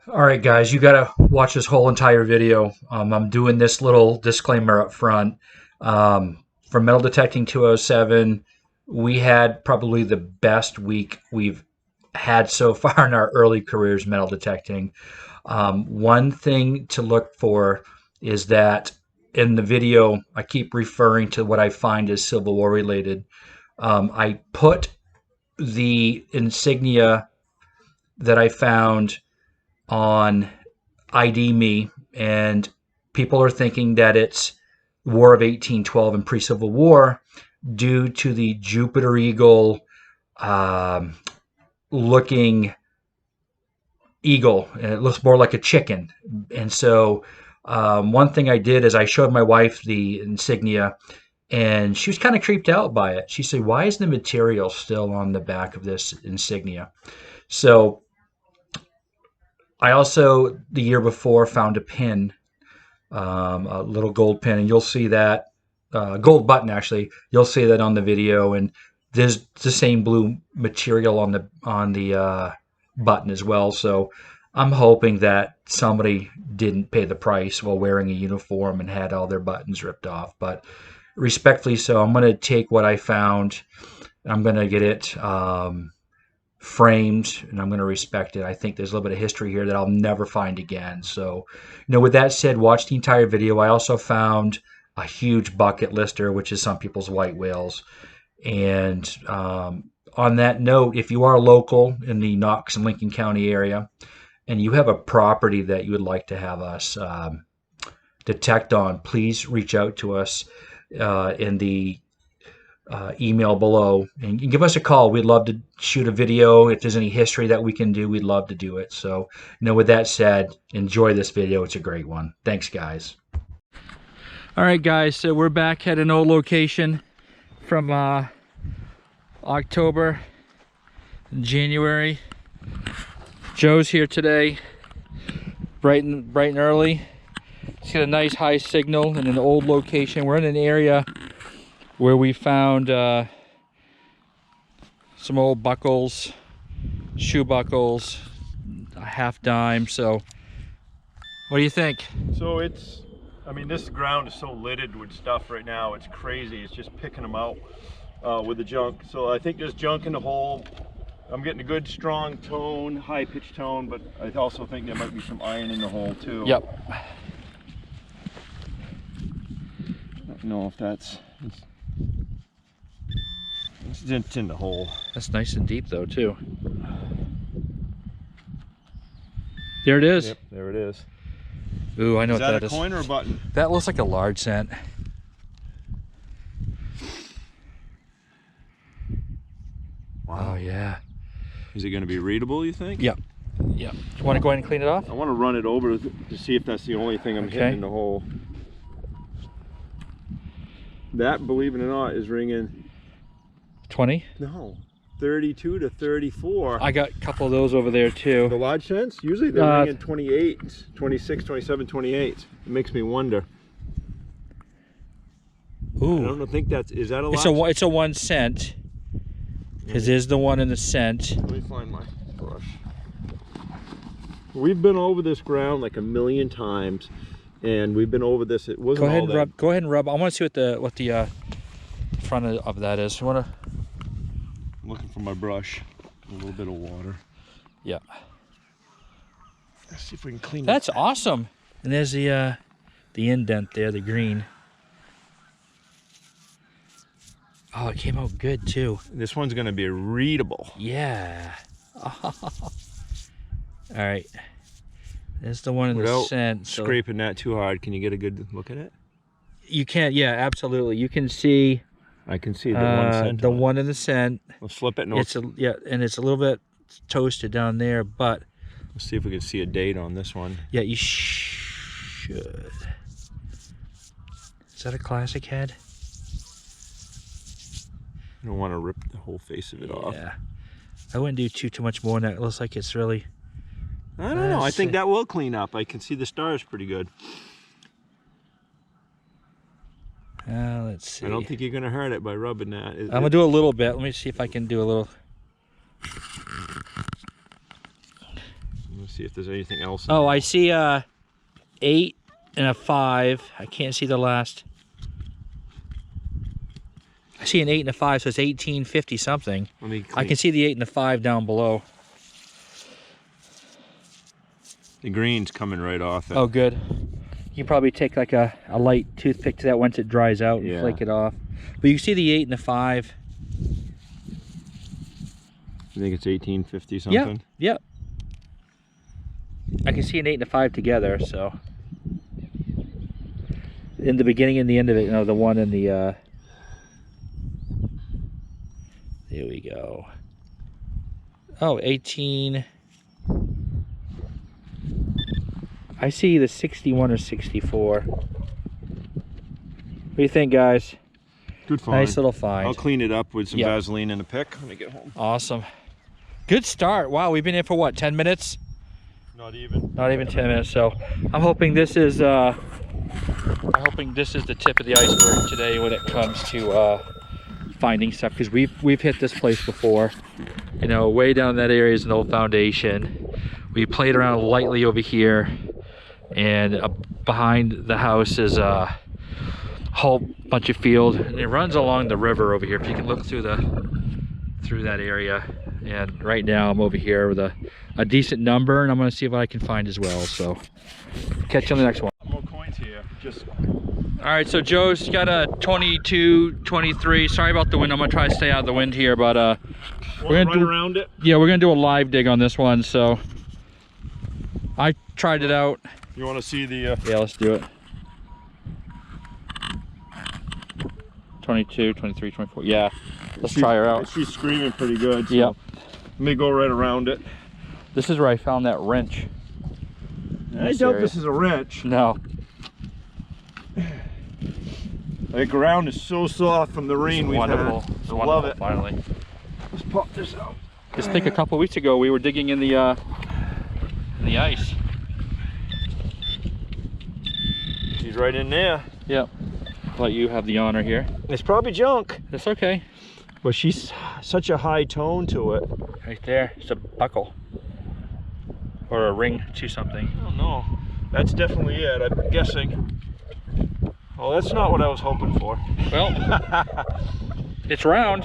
All right, guys, you got to watch this whole entire video. I'm doing this little disclaimer up front. For Metal Detecting 207, we had probably the best week we've had so far in our early careers metal detecting. One thing to look for is that in the video, I keep referring to what I find is Civil War related. I put the insignia that I found on ID Me, and people are thinking that it's War of 1812 and pre-Civil War due to the Jupiter Eagle um, looking eagle, and it looks more like a chicken. And so, one thing I did is I showed my wife the insignia, and she was kind of creeped out by it. She said, "Why is the material still on the back of this insignia?" So, I also the year before found a pin, a little gold pin, and you'll see that gold button actually. You'll see that on the video, and there's the same blue material on the button as well. So I'm hoping that somebody didn't pay the price while wearing a uniform and had all their buttons ripped off. But respectfully, so I'm going to take what I found. I'm going to get it framed, and I'm going to respect it. I think there's a little bit of history here that I'll never find again. So, with that said, watch the entire video. I also found a huge bucket lister, which is some people's white whales. And on that note, if you are local in the Knox and Lincoln County area, and you have a property that you would like to have us detect on, please reach out to us in the email below and give us a call. We'd love to shoot a video. If there's any history that we can do, we'd love to do it. So, with that said, enjoy this video. It's a great one. Thanks, guys. All right, guys, so we're back at an old location from October, January. Joe's here today, bright and early. He's got a nice high signal in an old location. We're in an area where we found some old buckles, shoe buckles, a half dime. So what do you think? So I mean, this ground is so littered with stuff right now, it's crazy. It's just picking them out with the junk. So I think there's junk in the hole. I'm getting a good strong tone, high pitched tone, but I also think there might be some iron in the hole too. Yep. I don't know if it's in the hole. That's nice and deep though too. There it is. Yep, there it is. Ooh, I know Is what that that a is. coin or a button? That looks like a large cent. Wow. Oh yeah. Is it going to be readable, you think? Yep. Yep. You want to go ahead and clean it off? I want to run it over to see if that's the only thing I'm hitting in the hole. That, believe it or not, is ringing 20? No, 32 to 34. I got a couple of those over there too. The large cents, usually they're ringing 28, 26, 27, 28. It makes me wonder. Ooh. I don't think is that a large? It's a 1 cent. Because there's the one in the cent. Let me find my brush. We've been over this ground like a million times, and we've been over this. It wasn't Go ahead all and that. rub. Go ahead and rub. I want to see what the front of that is. You want to? I'm looking for my brush. A little bit of water. Yeah. Let's see if we can clean. That's awesome. And there's the indent there, the green. Oh, it came out good too. This one's going to be readable. Yeah. All right. There's the one in the cent. So Scraping that too hard. Can you get a good look at it? you can, yeah, absolutely. You can see. I can see the 1 cent. The one in the cent. Let's flip it. It's yeah, and it's a little bit toasted down there, but let's see if we can see a date on this one. yeah, you should. Is that a classic head? I don't want to rip the whole face of it off. Yeah, I wouldn't do too much more than that. It looks like it's really. I don't know. I think that will clean up. I can see the stars pretty good. Let's see. I don't think you're going to hurt it by rubbing that. I'm going to do a little bit. Let me see if I can do a little. Let's See if there's anything else. In Oh, there. I see a 8 and a 5. I can't see the last. I see an 8 and a 5, so it's 1850 something. Let me I can see the 8 and the 5 down below. The green's coming right off it. Oh, good. You can probably take like a light toothpick to that once it dries out and flake it off. But you can see the 8 and the 5. You think it's 1850 something? Yep. I can see an 8 and a 5 together, so. In the beginning and the end of it, you know, the one in the, there we go. Oh, 18. I see the 61 or 64. What do you think, guys? Good find. Nice little find. I'll clean it up with some Vaseline and a pick when I get home. Awesome. Good start. Wow, we've been in for what, 10 minutes? Not even. Not even 10 minutes. So I'm hoping this is the tip of the iceberg today when it comes to finding stuff, because we've hit this place before. You know, way down that area is an old foundation. We played around lightly over here, and behind the house is a whole bunch of field, and it runs along the river over here. If you can look through that area. And right now I'm over here with a decent number, and I'm going to see if I can find as well. So catch you on the next one. More coins here. Just. All right, so Joe's got a 22, 23. Sorry about the wind. I'm going to try to stay out of the wind here, but we're going to run around it. Yeah, we're going to do a live dig on this one. So I tried it out. You want to see the? Yeah, let's do it. 22, 23, 24. Yeah, let's try her out. She's screaming pretty good. So yep. Let me go right around it. This is where I found that wrench. I doubt this is a wrench. No. The ground is so soft from the rain we've wonderful. had. It's I wonderful, love it. finally. Let's pop this out. Just think a couple weeks ago we were digging in the ice. She's right in there. Yep. Let you have the honor here. It's probably junk. That's okay. But she's such a high tone to it. Right there. It's a buckle. Or a ring to something. I don't know. That's definitely it, I'm guessing. Well, that's not what I was hoping for. Well, it's round.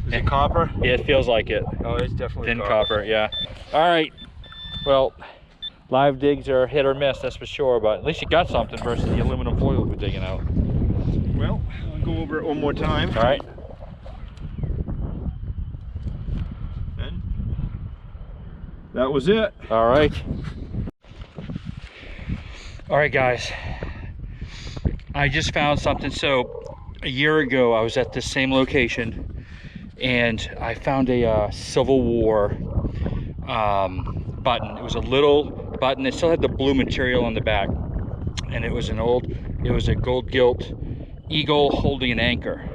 Is it copper? Yeah, it feels like it. Oh, it's definitely thin copper, yeah. All right. Well, live digs are hit or miss, that's for sure, but at least you got something versus the aluminum foil we're digging out. Well, I'll go over it one more time. All right. And that was it. All right. All right, guys. I just found something. So a year ago, I was at this same location, and I found a Civil War button. It was a little button. It still had the blue material on the back, and it was a gold gilt eagle holding an anchor.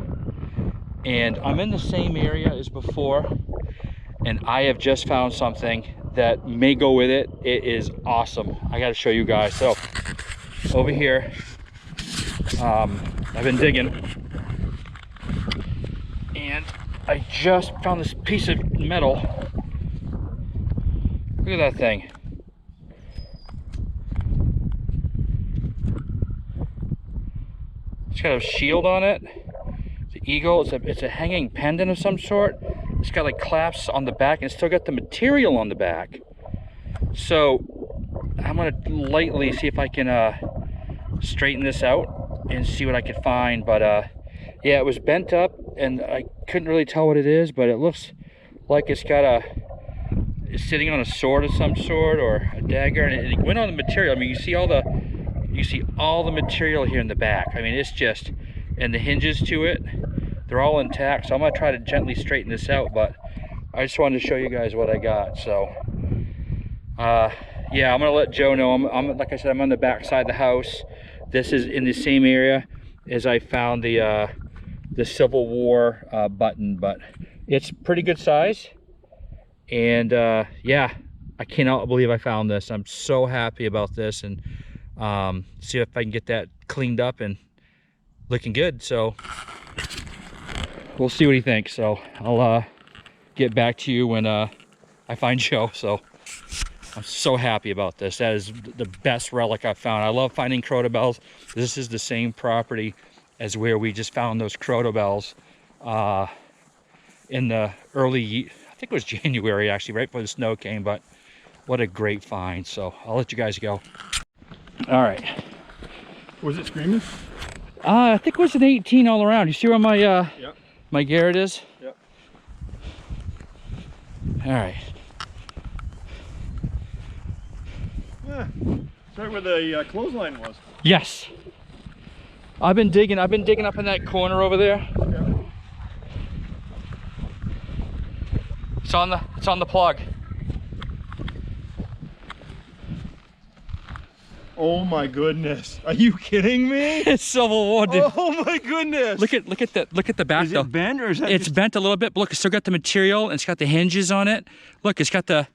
And I'm in the same area as before, and I have just found something that may go with it. It is awesome. I got to show you guys. So over here, I've been digging, and I just found this piece of metal. Look at that thing. It's got a shield on it. The eagle, it's a hanging pendant of some sort. It's got like clasps on the back, and it's still got the material on the back. So I'm gonna lightly see if I can straighten this out and see what I can find. But yeah, it was bent up, and I couldn't really tell what it is, but it looks like it's it's sitting on a sword of some sort, or a dagger, and it went on the material. I mean, you see all the material here in the back. I mean, it's just, and the hinges to it, they're all intact. So I'm gonna try to gently straighten this out, but I just wanted to show you guys what I got. So yeah, I'm gonna let Joe know. I'm like I said, I'm on the back side of the house. This is in the same area as I found the Civil War button, but it's pretty good size. And yeah, I cannot believe I found this. I'm so happy about this, and see if I can get that cleaned up and looking good. So we'll see what he thinks. So I'll get back to you when I find Joe. So I'm so happy about this. That is the best relic I've found. I love finding crotobells. This is the same property as where we just found those crotobells in the early, I think it was January actually, right before the snow came, but what a great find. So I'll let you guys go. All right. Was it screaming? I think it was an 18 all around. You see where my Yep. my Garrett is? Yep. All right. Yeah. It's right where the clothesline was. Yes. I've been digging up in that corner over there. Yeah. It's on the plug. Oh my goodness! Are you kidding me? It's Civil War, dude. Oh my goodness! Look at the back Is though. it bent or is that It's just... bent a little bit, but look, it's still got the material and it's got the hinges on it. Look, it's got the.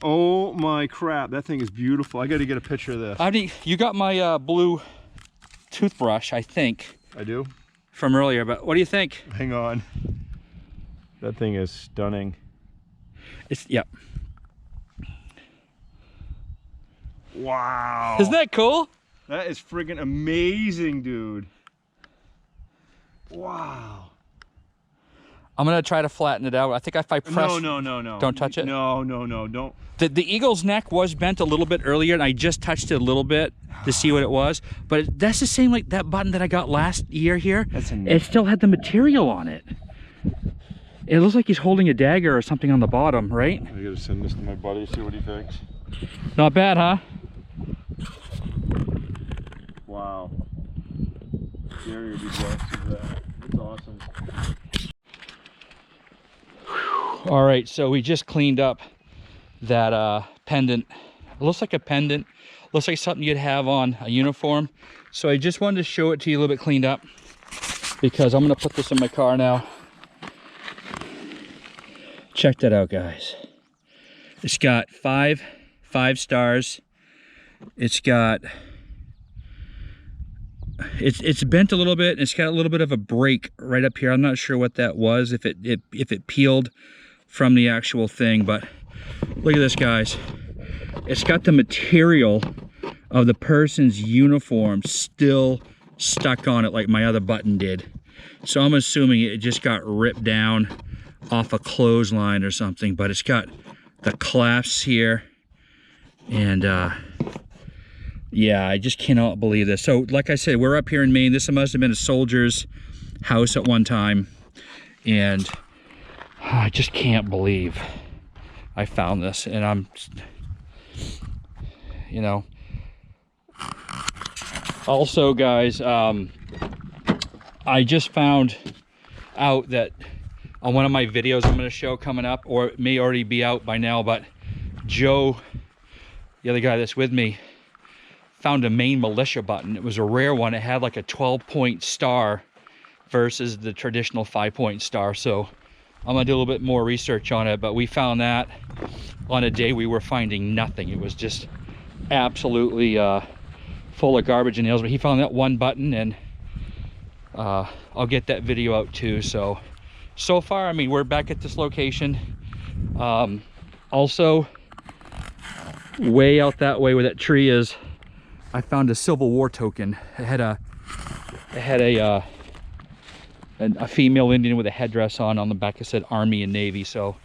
Oh my crap! That thing is beautiful. I got to get a picture of this. I mean, you got my blue toothbrush, I think, I do. from earlier. But what do you think? Hang on. That thing is stunning. It's yep. Wow. Isn't that cool? That is friggin' amazing, dude. Wow. I'm gonna try to flatten it out. I think if I press. No. Don't touch it? No, don't. The eagle's neck was bent a little bit earlier, and I just touched it a little bit to see what it was. But that's the same like that button that I got last year here. It still had the material on it. It looks like he's holding a dagger or something on the bottom, right? I gotta send this to my buddy, see what he thinks. Not bad, huh? Wow. Gary would be blessed with that. That's awesome. All right, so we just cleaned up that pendant. It looks like a pendant. Looks like something you'd have on a uniform. So I just wanted to show it to you a little bit cleaned up because I'm gonna put this in my car now. Check that out, guys. It's got five stars. It's got, it's bent a little bit, and it's got a little bit of a break right up here. I'm not sure what that was, if it peeled from the actual thing, but look at this, guys. It's got the material of the person's uniform still stuck on it like my other button did. So I'm assuming it just got ripped down off a clothesline or something, but it's got the clasps here, and yeah, I just cannot believe this. So like I said, we're up here in Maine. This must have been a soldier's house at one time, and I just can't believe I found this. And I'm, you know, also guys, I just found out that on one of my videos I'm going to show coming up, or it may already be out by now, but Joe, the other guy that's with me, found a Maine militia button. It was a rare one. It had like a 12-point star versus the traditional 5-point star. So I'm gonna do a little bit more research on it, but we found that on a day we were finding nothing. It was just absolutely full of garbage and nails, but he found that one button, and I'll get that video out too. So far, I mean, we're back at this location. Also, way out that way where that tree is, I found a Civil War token. It had a female Indian with a headdress on the back. It said Army and Navy. So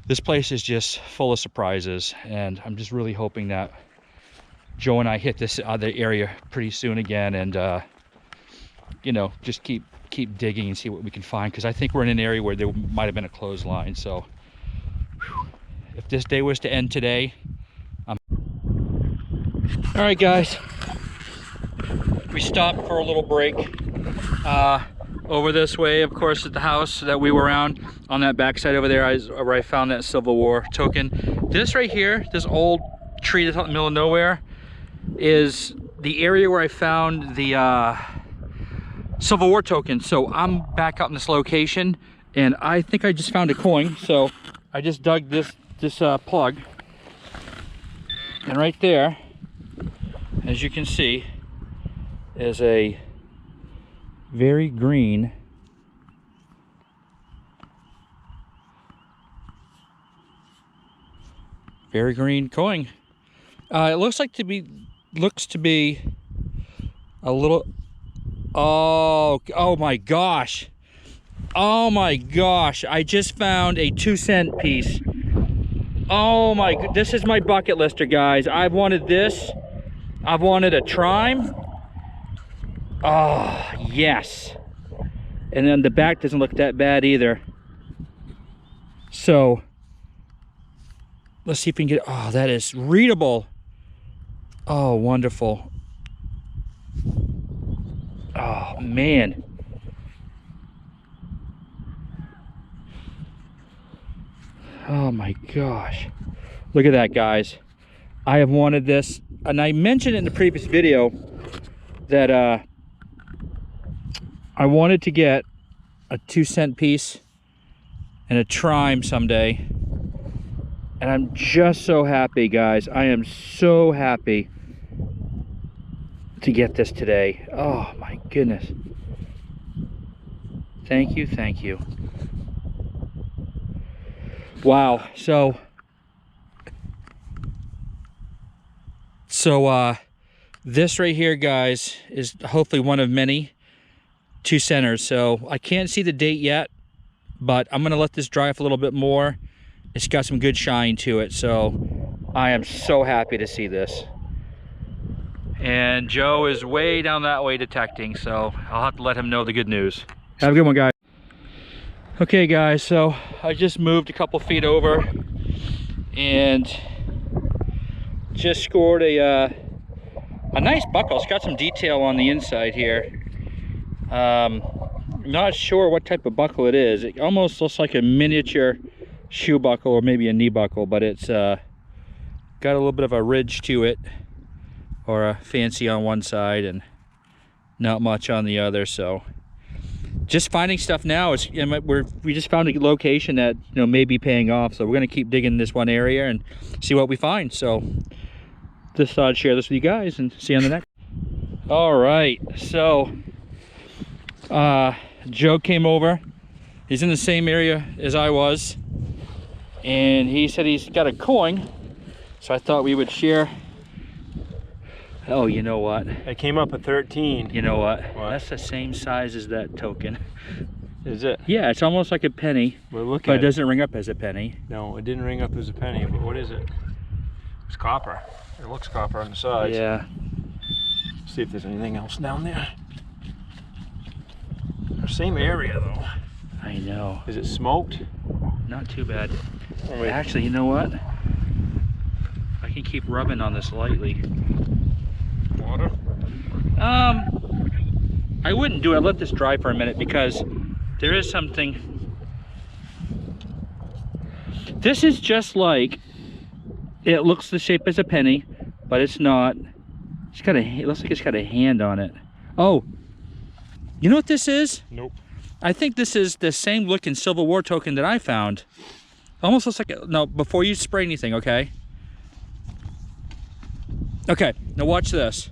this place is just full of surprises, and I'm just really hoping that Joe and I hit this other area pretty soon again, and you know, just keep digging and see what we can find, because I think we're in an area where there might have been a clothesline. So whew, if this day was to end today, all right guys, we stopped for a little break over this way, of course, at the house that we were around. On that backside over there where I found that Civil War token. This right here, this old tree that's out in the middle of nowhere, is the area where I found the Civil War token. So I'm back out in this location, and I think I just found a coin. So I just dug this plug, and right there, as you can see, is a very green Very green coin. It looks to be a little. Oh my gosh. Oh my gosh. I just found a 2-cent piece. Oh my, this is my bucket lister, guys. I've wanted this. I've wanted a Trime. Oh, yes. And then the back doesn't look that bad either. So, let's see if we can get, oh, that is readable. Oh, wonderful. Oh, man. Oh my gosh. Look at that, guys. I have wanted this, and I mentioned in the previous video that I wanted to get a 2-cent piece and a Trime someday. And I'm just so happy, guys. I am so happy to get this today. Oh my goodness. Thank you, thank you. Wow, so this right here, guys, is hopefully one of many 2-centers. So I can't see the date yet, but I'm gonna let this dry up a little bit more. It's got some good shine to it, so I am so happy to see this. And Joe is way down that way detecting, so I'll have to let him know the good news. Have a good one, guys. Okay, guys, so I just moved a couple feet over and just scored a nice buckle. It's got some detail on the inside here. Not sure what type of buckle it is. It almost looks like a miniature shoe buckle or maybe a knee buckle, but it's got a little bit of a ridge to it, or a fancy on one side and not much on the other. So just finding stuff now. We just found a location that, you know, may be paying off, so we're gonna keep digging this one area and see what we find. So just thought I'd share this with you guys and see you on the next. All right, so Joe came over. He's in the same area as I was, and he said he's got a coin, so I thought we would share. Oh, you know what? I came up at 13. You know what? That's the same size as that token. Is it? Yeah, it's almost like a penny, But it doesn't ring up as a penny. No, it didn't ring up as a penny, but what is it? It's copper. It looks copper on the sides. Yeah. See if there's anything else down there. Same area though. I know. Is it smoked? Not too bad. Oh, wait. Actually, you know what? I can keep rubbing on this lightly. Water? I wouldn't do it. I'd let this dry for a minute because there is something. This is just like, it looks the shape as a penny, but it's not. It looks like it's got a hand on it. Oh, you know what this is? Nope. I think this is the same looking Civil War token that I found. Almost looks like no, before you spray anything, okay? Okay, now watch this.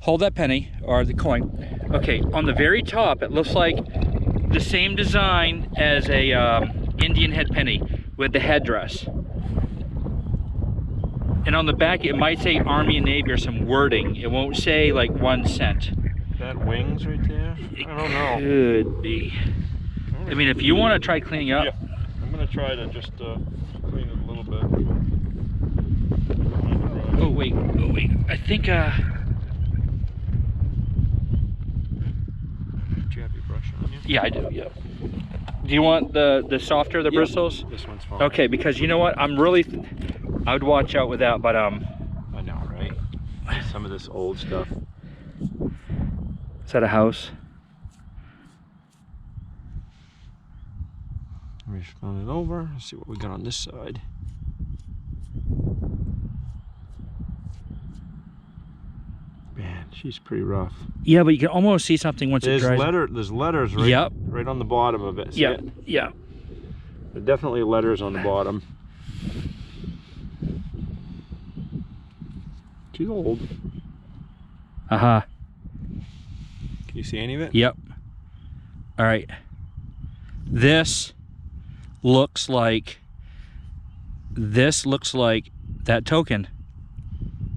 Hold that penny, or the coin. Okay, on the very top, it looks like the same design as a Indian head penny with the headdress. And on the back, it might say Army and Navy or some wording. It won't say like 1 cent. That wings right there? I don't know. Could be. I mean, if you want to try cleaning up. Yeah, I'm going to try to just clean it a little bit. Oh wait, I think Do you have your brush on you? yeah, I do, yeah. Do you want the softer, the bristles? This one's fine. Okay, because you know what, I would watch out with that, but I know, right? Some of this old stuff. is that a house? Let me turn it over. Let's see what we got on this side. Man, she's pretty rough. Yeah, but you can almost see something once it dries. There's letters right, Yep. right on the bottom of it. See Yeah, it? yeah. There are definitely letters on the bottom. She's old. Uh-huh. Can you see any of it? Yep. All right. This looks like that token.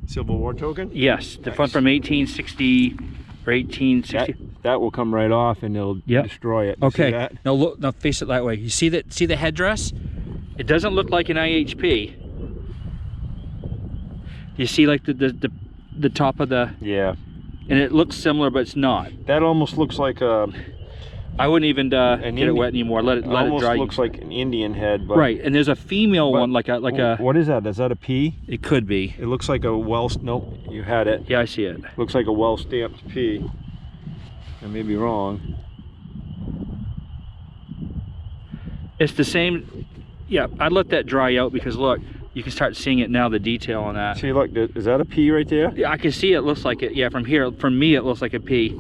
Civil War token? Yes, the one from 1860 or 1860. That will come right off and it'll destroy it. You see Okay. that? Now look. Now face it that way. You see that? See the headdress? It doesn't look like an IHP. You see like the top of the. Yeah. And it looks similar, but it's not. That almost looks like a. I wouldn't even get it wet anymore. Let it dry. Almost looks like an Indian head, but right. And there's a female one, like a. What is that? Is that a P? It could be. It looks like a nope, you had it. Yeah, I see it. Looks like a well-stamped P. I may be wrong. It's the same. Yeah, I'd let that dry out because look, you can start seeing it now. The detail on that. See, look, is that a P right there? Yeah, I can see it. Looks like it. Yeah, from here, from me, it looks like a P.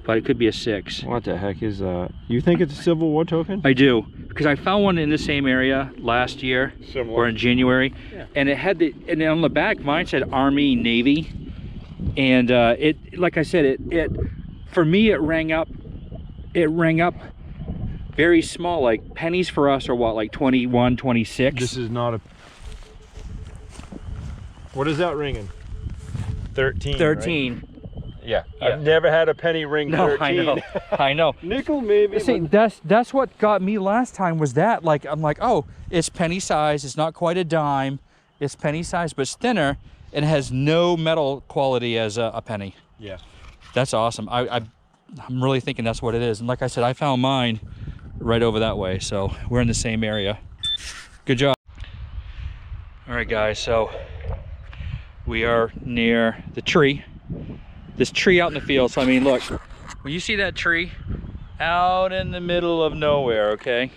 But it could be a 6. What the heck is that? You think it's a Civil War token? I do, because I found one in the same area last year, Similar. or in January, and it had and on the back, mine said Army, Navy, and it, like I said, it for me it rang up very small, like pennies for us are what, like 21, 26. This is not a. What is that ringing? 13. 13. Right? Yeah. I've never had a penny ring 13. I know. I know. Nickel maybe. See, that's what got me last time was that. Like, I'm like, oh, it's penny size. It's not quite a dime. It's penny size, but it's thinner and has no metal quality as a penny. Yeah. That's awesome. I'm really thinking that's what it is. And like I said, I found mine right over that way. So we're in the same area. Good job. All right, guys. So we are near the tree. This tree out in the field. So I mean, look, when you see that tree out in the middle of nowhere, okay,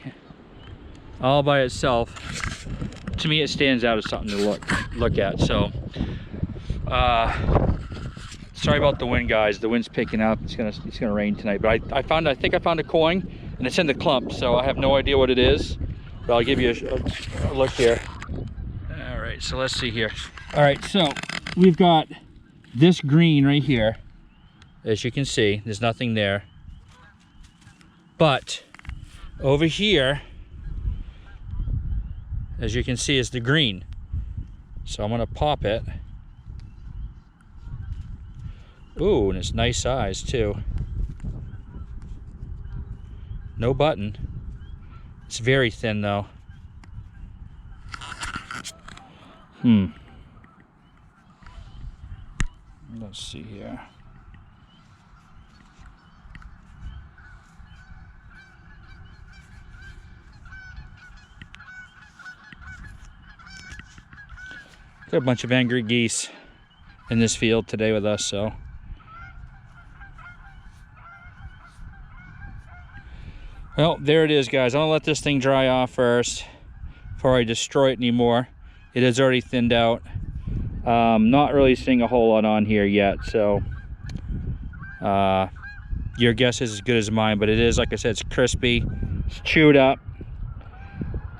all by itself, to me it stands out as something to look at. So sorry about the wind, guys. The wind's picking up. It's gonna rain tonight. But I think I found a coin, and it's in the clump, so I have no idea what it is, but I'll give you a look here. All right, so let's see here. All right, so we've got this green right here. As you can see, there's nothing there. But over here, as you can see, is the green. So I'm gonna pop it. Ooh, and it's nice size too. No button. It's very thin though. Let's see here. Got a bunch of angry geese in this field today with us, so. Well, there it is, guys. I'm gonna let this thing dry off first before I destroy it anymore. It is already thinned out. Not really seeing a whole lot on here yet, so your guess is as good as mine, but it is, like I said, it's crispy, it's chewed up,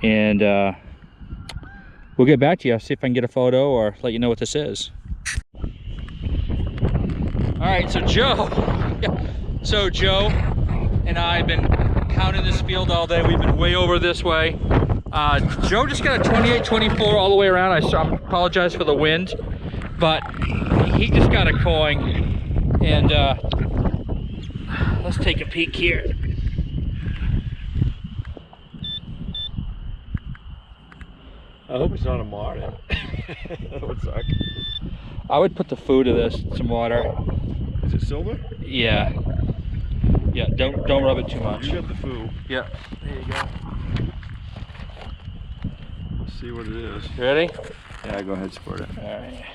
and we'll get back to you, see if I can get a photo or let you know what this is. All right, so Joe and I have been counting this field all day. We've been way over this way. Joe just got a 28-24 all the way around. I apologize for the wind, but he just got a coin. And let's take a peek here. I hope it's not a martin. That would suck. I would put the food of this, some water. Is it silver? Yeah. Yeah, don't rub it too much. You got the food. Yeah. There you go. Let's see what it is. You ready? Yeah, go ahead, squirt it. All right.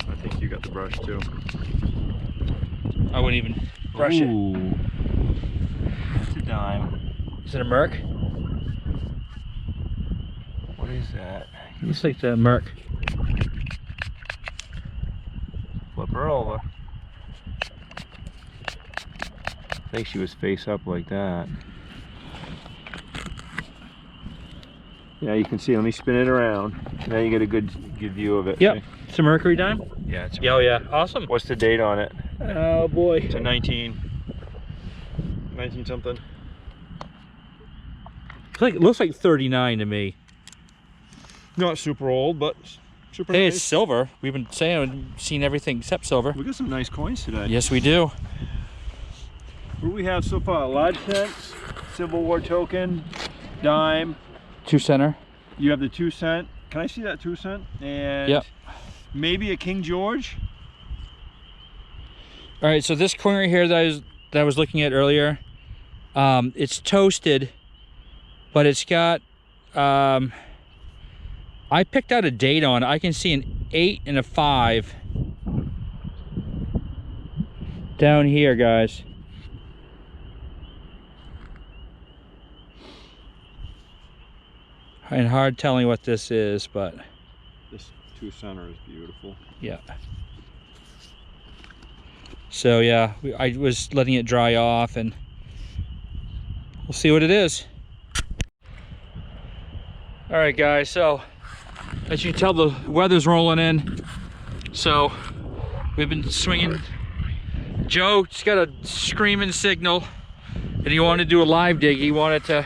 I think you got the brush too. I wouldn't even brush it. It's a dime. Is it a Merc? What is that? Looks like the Merc. Flip her over. I think she was face up like that. Yeah, you can see. Let me spin it around. Now you get a good view of it. Yep. See? It's a Mercury dime? Yeah, it's a Oh yeah, awesome. What's the date on it? Oh boy. It's a 19 something. It looks like 39 to me. Not super old, but super Hey, nice. it's silver. We've been saying, seen everything except silver. We got some nice coins today. Yes, we do. What do we have so far? Large cents, Civil War token, dime. 2 center. You have the 2 cent. Can I see that 2 cent? And Yep. maybe a King George. All right, so this coin right here that I was looking at earlier, it's toasted, but it's got, I picked out a date on it. I can see an 8 and a 5 down here, guys. And hard telling what this is, but This 2 center is beautiful. yeah. So yeah, I was letting it dry off, and we'll see what it is. All right, guys, so as you can tell, the weather's rolling in, so we've been swinging. Joe's got a screaming signal, and he wanted to do a live dig. He wanted to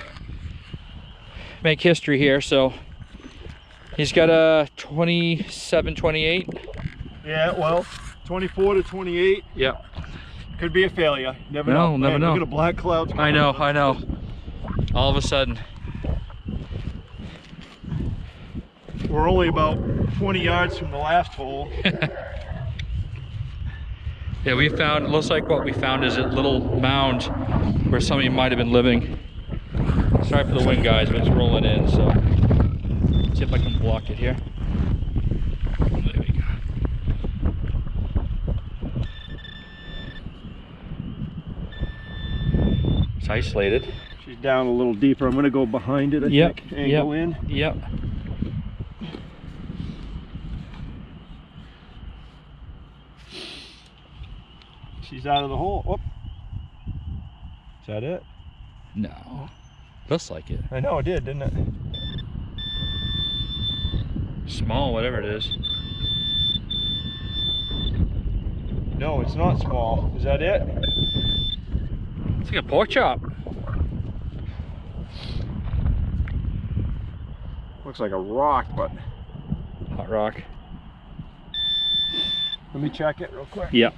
make history here, so he's got a 27, 28. Yeah, well, 24 to 28. Yep. Could be a failure. Never No, know. never Man, know. Look at the black clouds. I know. All of a sudden. We're only about 20 yards from the last hole. Yeah, we found, looks like what we found is a little mound where somebody might have been living. Sorry for the wind, guys, but it's rolling in, so let's see if I can block it here. There we go. It's isolated. She's down a little deeper. I'm going to go behind it, I Yep, think, and go in. Yep. She's out of the hole. Oh. Is that it? No. Looks like it. I know it did, didn't it? Small, whatever it is. No, it's not small. Is that it? It's like a pork chop. Looks like a rock, but Hot rock. let me check it real quick. Yep.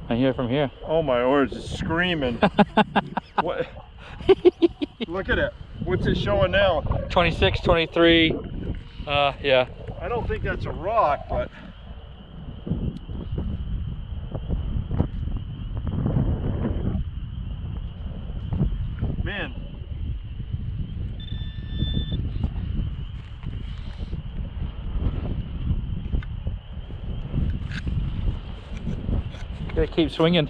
I hear it from here. Oh my words, it's screaming. What? Look at it. What's it showing now? 26, 23. Yeah. I don't think that's a rock, but man. Gotta keep swinging.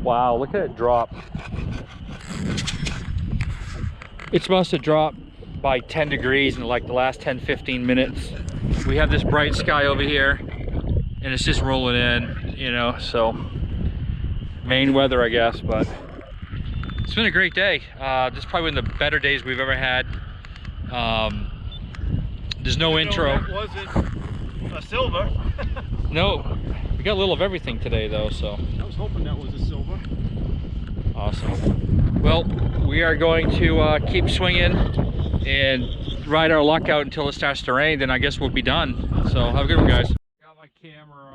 Wow, look at it drop. It's supposed to drop by 10 degrees in like the last 10-15 minutes. We have this bright sky over here, and it's just rolling in, you know, so Maine weather, I guess, but it's been a great day. This is probably one of the better days we've ever had. There's no intro. That wasn't a silver. No, we got a little of everything today though, so. I was hoping that was a silver. Awesome. Well, we are going to keep swinging and ride our luck out until it starts to rain, then I guess we'll be done. So have a good one, guys. Got my camera